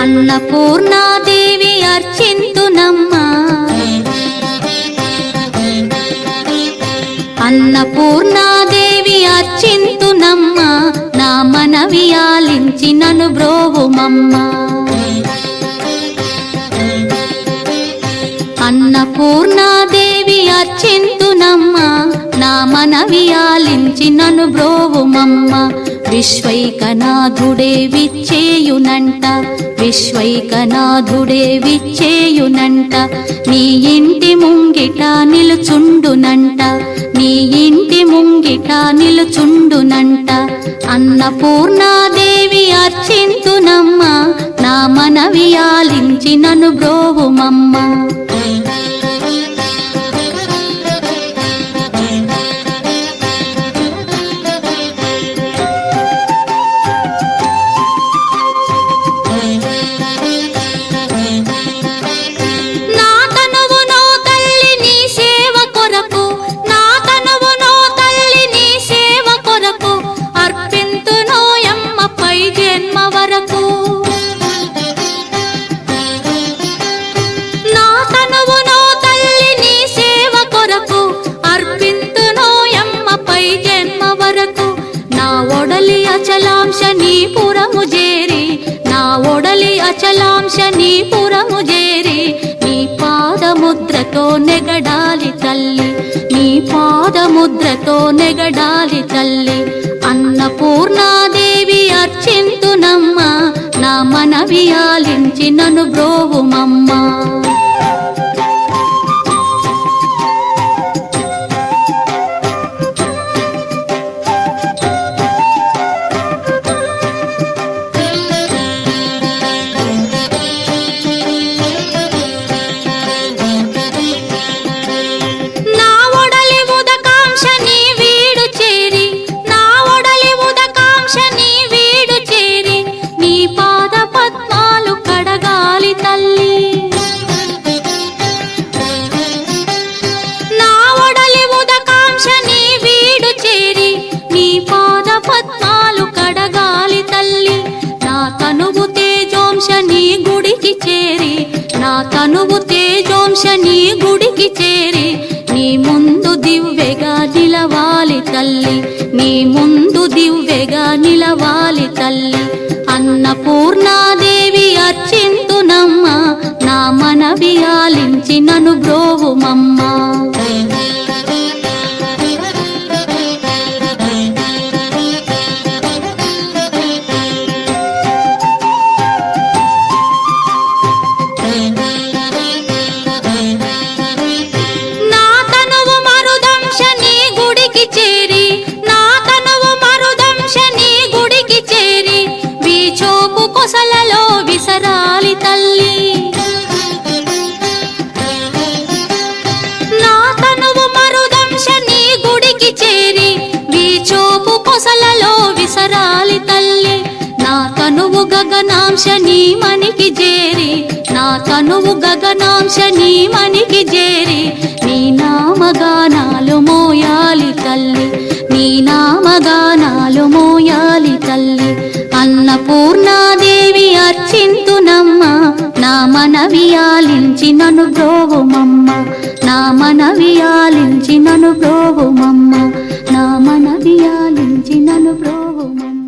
అన్నపూర్ణాదేవి అర్చింతునమ్మా, అన్నపూర్ణాదేవి అర్చింతునమ్మా, నా మనవి ఆలించి నన్ను బ్రోవుమమ్మా. అన్నపూర్ణాదేవి అర్చింతునమ్మా, నా మనవి ఆలించి నన్ను బ్రోవుమమ్మా. విశ్వైకనాథుడే విచ్చేయునంట, విశ్వైకనాథుడే విచ్చేయునంట, నీ ఇంటి ముంగిట నిలుచుండునంట, నీ ఇంటి ముంగిట నిలుచుండునంట. అన్నపూర్ణాదేవి అర్చింతునమ్మా, నా మనవి ఆలించి నన్ను బ్రోవుమమ్మా. అచలాంశ నీ పురము చేరి, నా ఒడలి అచలాంశ నీ పురము చేరి, నీ పాదముద్రతో నెగడాలి తల్లి, నీ పాదముద్రతో నెగడాలి తల్లి. అన్నపూర్ణాదేవి అర్చింతునమ్మా, నా మనవి ఆలించి నన్ను బ్రోవుమమ్మా. నా తనువు తేజోంశ నీ గుడికి చేరి, నీ ముందు దివ్వెగా నిలవాలి తల్లి, నీ ముందు దివ్వెగా నిలవాలి తల్లి. అన్నపూర్ణాదేవి అర్చింతునమ్మా, నా మనవి ఆలించి నన్ను బ్రోవుమమ్మా. కొసలలో విసరాలి తల్లి, నా తనువు మరుదంశ నీ గుడికి చేరి, వీచోపు కొసలలో విసరాలి తల్లి. నా తనువు గగనాంశ నీ మనికి చేరి, నా తనువు గగనాంశ నీ మనికి చేరి, నీ నామగానాలు మోయాలి తల్లి, నీ నామగానాలు మోయాలి తల్లి. అన్నపూర్ణాదేవి అర్చింతునమ్మా, నా మనవి ఆలించి నన్ను బ్రోవుమమ్మా, నా మనవి ఆలించి నన్ను బ్రోవుమమ్మా, నా మనవి ఆలించి నన్ను బ్రోవుమమ్మా.